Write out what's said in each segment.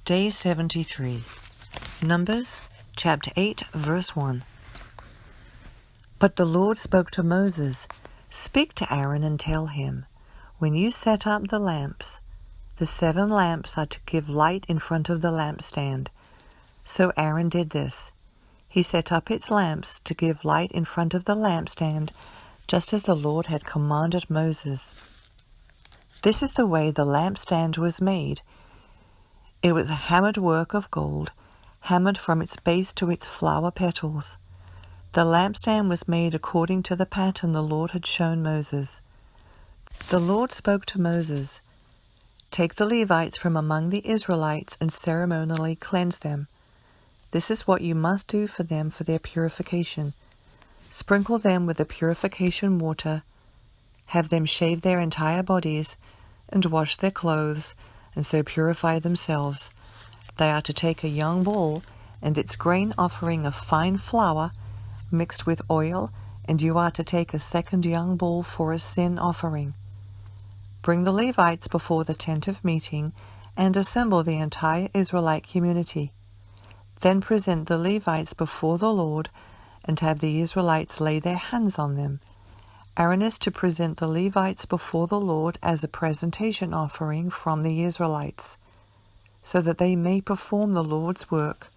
Day 73. Numbers, chapter 8, verse 1. But the Lord spoke to Moses, "Speak to Aaron and tell him, when you set up the lamps, the 7 lamps are to give light in front of the lampstand." So Aaron did this. He set up its lamps to give light in front of the lampstand, just as the Lord had commanded Moses. This is the way the lampstand was made. It was a hammered work of gold, hammered from its base to its flower petals. The lampstand was made according to the pattern the Lord had shown Moses. The Lord spoke to Moses, "Take the Levites from among the Israelites and ceremonially cleanse them. This is what you must do for them for their purification. Sprinkle them with the purification water, have them shave their entire bodies, and wash their clothes, and so purify themselves. They are to take a young bull and its grain offering of fine flour mixed with oil, and you are to take a second young bull for a sin offering. Bring the Levites before the tent of meeting and assemble the entire Israelite community. Then present the Levites before the Lord and have the Israelites lay their hands on them. Aaron is to present the Levites before the Lord as a presentation offering from the Israelites, so that they may perform the Lord's work.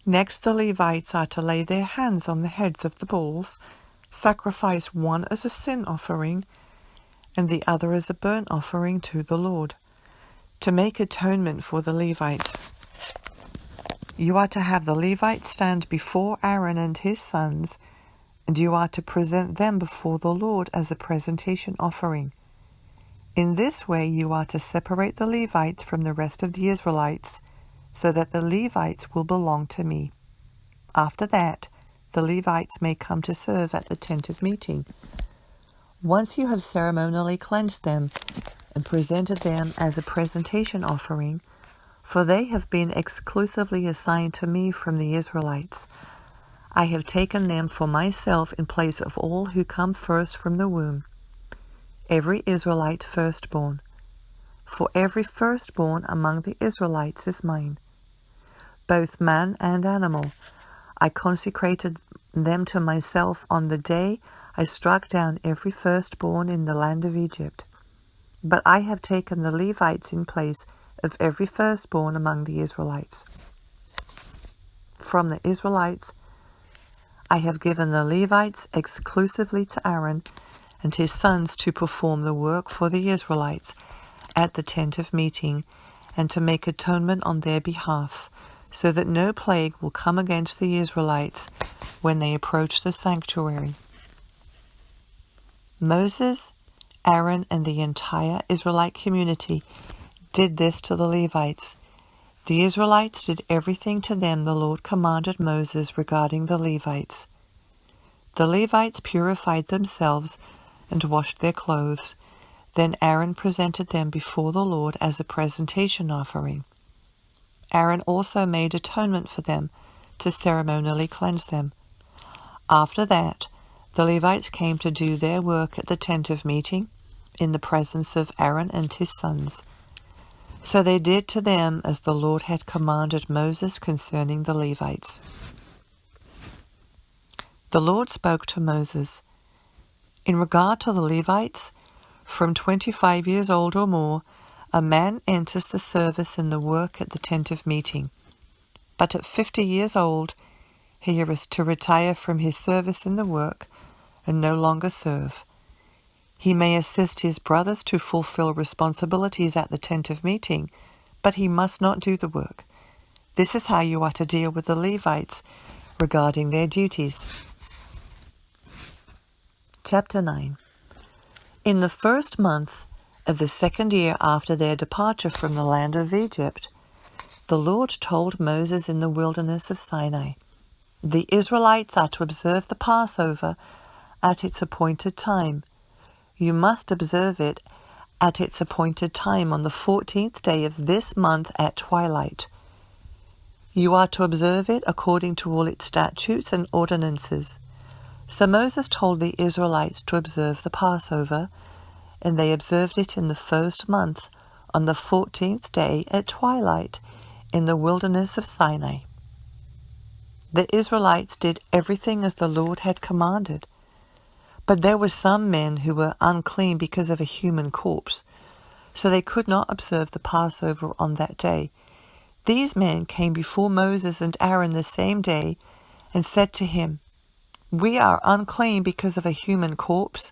Next, the Levites are to lay their hands on the heads of the bulls, sacrifice one as a sin offering, and the other as a burnt offering to the Lord, to make atonement for the Levites. You are to have the Levites stand before Aaron and his sons, and you are to present them before the Lord as a presentation offering. In this way you are to separate the Levites from the rest of the Israelites, so that the Levites will belong to me. After that, the Levites may come to serve at the tent of meeting. Once you have ceremonially cleansed them and presented them as a presentation offering, for they have been exclusively assigned to me from the Israelites, I have taken them for myself in place of all who come first from the womb, every Israelite firstborn. For every firstborn among the Israelites is mine, both man and animal. I consecrated them to myself on the day I struck down every firstborn in the land of Egypt. But I have taken the Levites in place of every firstborn among the Israelites. From the Israelites, I have given the Levites exclusively to Aaron and his sons to perform the work for the Israelites at the tent of meeting and to make atonement on their behalf, so that no plague will come against the Israelites when they approach the sanctuary." Moses, Aaron, and the entire Israelite community did this to the Levites. The Israelites did everything to them the Lord commanded Moses regarding the Levites. The Levites purified themselves and washed their clothes. Then Aaron presented them before the Lord as a presentation offering. Aaron also made atonement for them to ceremonially cleanse them. After that, the Levites came to do their work at the tent of meeting in the presence of Aaron and his sons. So they did to them as the Lord had commanded Moses concerning the Levites. The Lord spoke to Moses, "In regard to the Levites, from 25 years old or more, a man enters the service in the work at the tent of meeting. But at 50 years old, he is to retire from his service in the work and no longer serve. He may assist his brothers to fulfill responsibilities at the tent of meeting, but he must not do the work. This is how you are to deal with the Levites regarding their duties." Chapter 9. In the first month of the second year after their departure from the land of Egypt, the Lord told Moses in the wilderness of Sinai, "The Israelites are to observe the Passover at its appointed time. You must observe it at its appointed time on the 14th day of this month at twilight. You are to observe it according to all its statutes and ordinances." So Moses told the Israelites to observe the Passover, and they observed it in the first month, on the 14th day at twilight, in the wilderness of Sinai. The Israelites did everything as the Lord had commanded, but there were some men who were unclean because of a human corpse, so they could not observe the Passover on that day. These men came before Moses and Aaron the same day and said to him, "We are unclean because of a human corpse.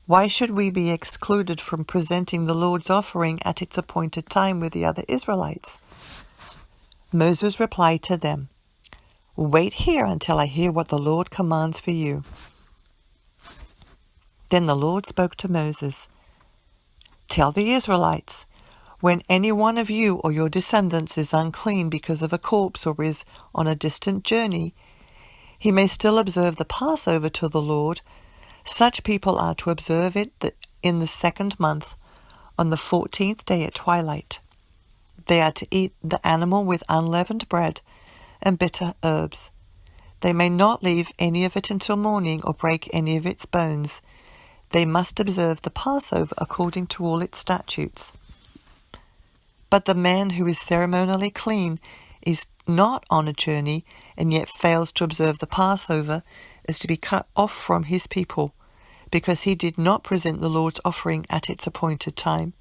Why should we be excluded from presenting the Lord's offering at its appointed time with the other Israelites?" Moses replied to them, "Wait here until I hear what the Lord commands for you." Then the Lord spoke to Moses, "Tell the Israelites, when any one of you or your descendants is unclean because of a corpse or is on a distant journey, he may still observe the Passover to the Lord. Such people are to observe it in the 2nd month, on the 14th day at twilight. They are to eat the animal with unleavened bread and bitter herbs. They may not leave any of it until morning or break any of its bones. They must observe the Passover according to all its statutes. But the man who is ceremonially clean is not on a journey and yet fails to observe the Passover is to be cut off from his people, because he did not present the Lord's offering at its appointed time.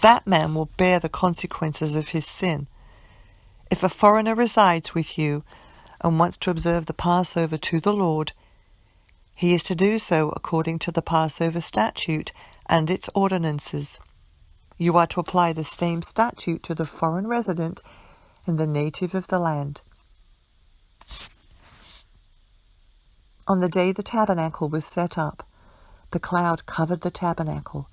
That man will bear the consequences of his sin. If a foreigner resides with you and wants to observe the Passover to the Lord, he is to do so according to the Passover statute and its ordinances. You are to apply the same statute to the foreign resident and the native of the land. On the day the tabernacle was set up, the cloud covered the tabernacle,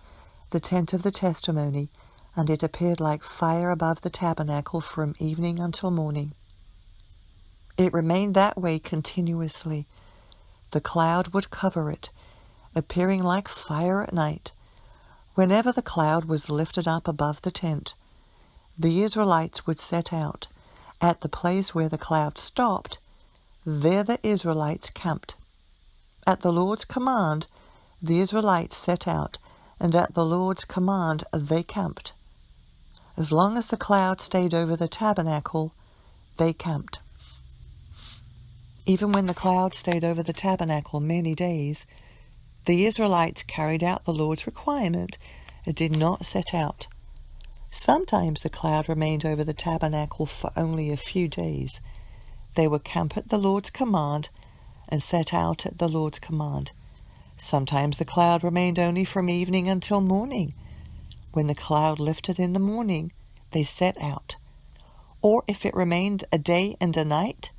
the tent of the testimony, and it appeared like fire above the tabernacle from evening until morning. It remained that way continuously. The cloud would cover it, appearing like fire at night. Whenever the cloud was lifted up above the tent, the Israelites would set out. At the place where the cloud stopped, there the Israelites camped. At the Lord's command, the Israelites set out, and at the Lord's command they camped. As long as the cloud stayed over the tabernacle, they camped. Even when the cloud stayed over the tabernacle many days, the Israelites carried out the Lord's requirement and did not set out. Sometimes the cloud remained over the tabernacle for only a few days. They would camp at the Lord's command and set out at the Lord's command. Sometimes the cloud remained only from evening until morning. When the cloud lifted in the morning, they set out. Or if it remained a day and a night,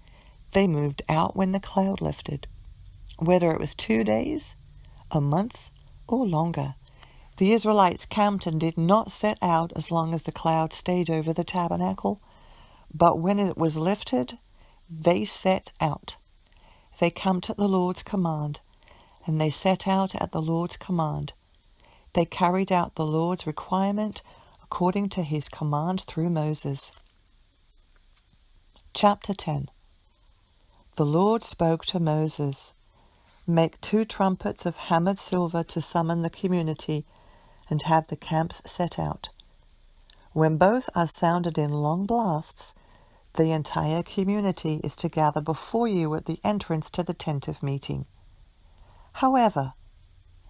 they moved out when the cloud lifted. Whether it was 2 days, a month, or longer, the Israelites camped and did not set out as long as the cloud stayed over the tabernacle. But when it was lifted, they set out. They camped at the Lord's command, and they set out at the Lord's command. They carried out the Lord's requirement according to his command through Moses. Chapter 10. The Lord spoke to Moses, "Make 2 trumpets of hammered silver to summon the community, and have the camps set out. When both are sounded in long blasts, the entire community is to gather before you at the entrance to the tent of meeting. However,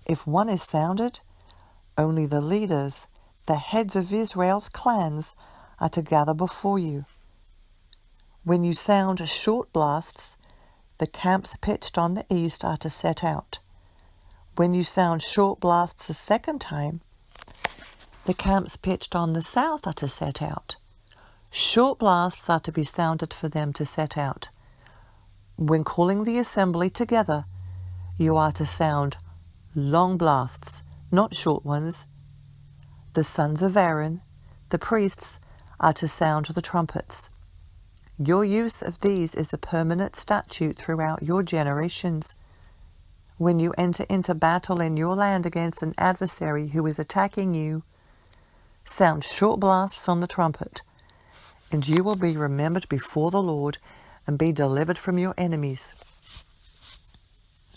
if one is sounded, only the leaders, the heads of Israel's clans, are to gather before you. When you sound short blasts, the camps pitched on the east are to set out. When you sound short blasts a second time, the camps pitched on the south are to set out. Short blasts are to be sounded for them to set out. When calling the assembly together, you are to sound long blasts, not short ones. The sons of Aaron, the priests, are to sound the trumpets. Your use of these is a permanent statute throughout your generations. When you enter into battle in your land against an adversary who is attacking you, sound short blasts on the trumpet, and you will be remembered before the Lord and be delivered from your enemies.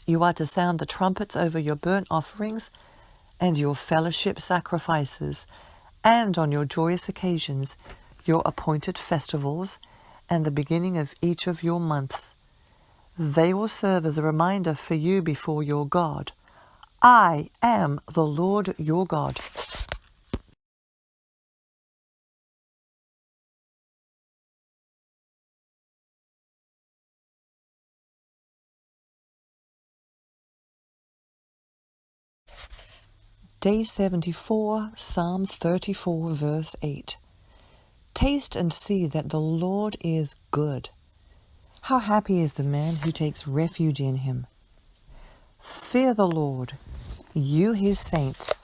You are to sound the trumpets over your burnt offerings and your fellowship sacrifices, and on your joyous occasions your appointed festivals, and the beginning of each of your months. They will serve as a reminder for you before your God. I am the Lord your God. Day 74, Psalm 34, verse 8. Taste and see that the Lord is good. How happy is the man who takes refuge in him. Fear the Lord, you his saints,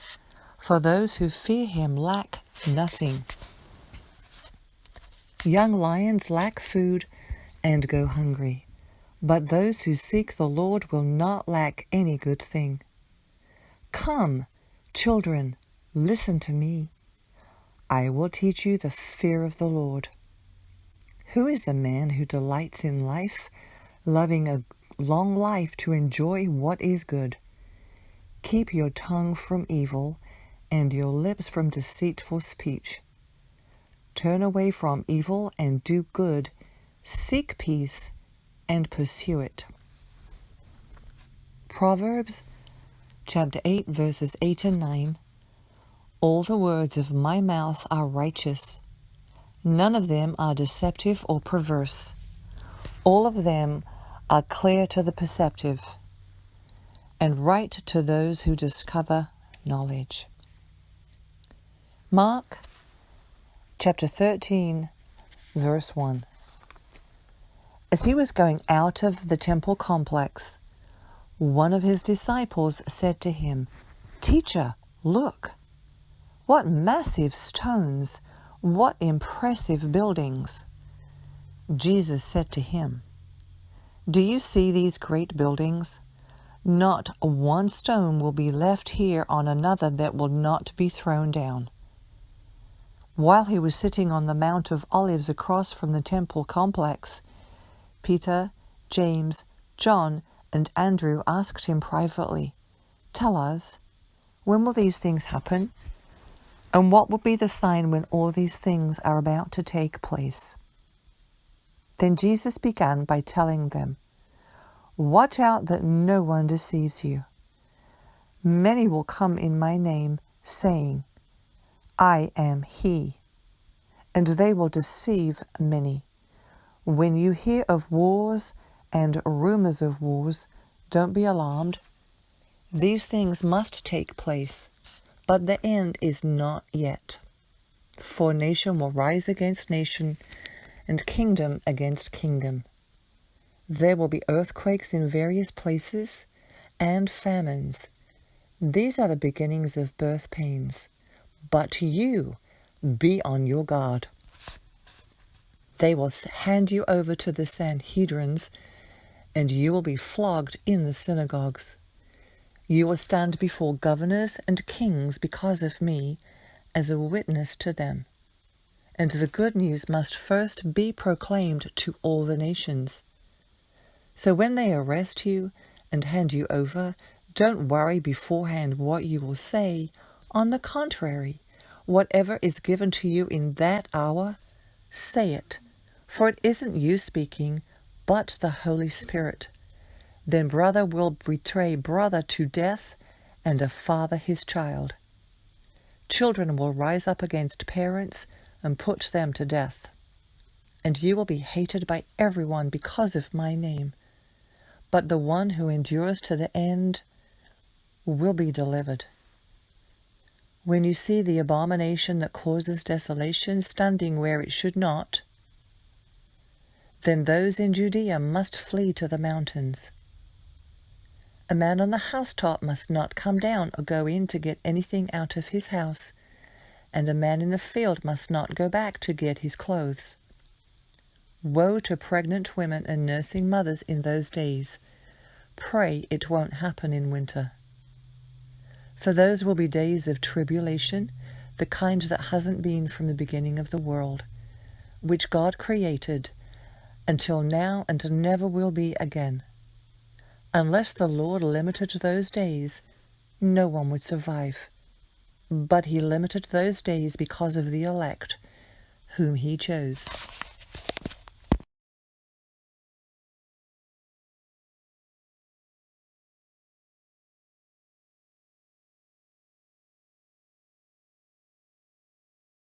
for those who fear him lack nothing. Young lions lack food and go hungry, but those who seek the Lord will not lack any good thing. Come, children, listen to me. I will teach you the fear of the Lord. Who is the man who delights in life, loving a long life to enjoy what is good? Keep your tongue from evil and your lips from deceitful speech. Turn away from evil and do good. Seek peace and pursue it. Proverbs chapter 8, verses 8 and 9. All the words of my mouth are righteous. None of them are deceptive or perverse. All of them are clear to the perceptive and right to those who discover knowledge. Mark chapter 13, verse 1. As he was going out of the temple complex, one of his disciples said to him, "Teacher, look! What massive stones! What impressive buildings!" Jesus said to him, "Do you see these great buildings? Not one stone will be left here on another that will not be thrown down." While he was sitting on the Mount of Olives across from the temple complex, Peter, James, John, and Andrew asked him privately, "Tell us, when will these things happen? And what will be the sign when all these things are about to take place?" Then Jesus began by telling them, "Watch out that no one deceives you. Many will come in my name, saying, 'I am he,' and they will deceive many. When you hear of wars and rumors of wars, don't be alarmed. These things must take place, but the end is not yet. For nation will rise against nation, and kingdom against kingdom. There will be earthquakes in various places, and famines. These are the beginnings of birth pains. But you, be on your guard. They will hand you over to the Sanhedrins, and you will be flogged in the synagogues. You will stand before governors and kings because of me, as a witness to them. And the good news must first be proclaimed to all the nations. So when they arrest you and hand you over, don't worry beforehand what you will say. On the contrary, whatever is given to you in that hour, say it, for it isn't you speaking, but the Holy Spirit. Then brother will betray brother to death, and a father his child. Children will rise up against parents and put them to death. And you will be hated by everyone because of my name. But the one who endures to the end will be delivered. When you see the abomination that causes desolation standing where it should not, then those in Judea must flee to the mountains. A man on the housetop must not come down or go in to get anything out of his house, and a man in the field must not go back to get his clothes. Woe to pregnant women and nursing mothers in those days. Pray it won't happen in winter. For those will be days of tribulation, the kind that hasn't been from the beginning of the world, which God created, until now and never will be again. Unless the Lord limited those days, no one would survive. But he limited those days because of the elect, whom he chose.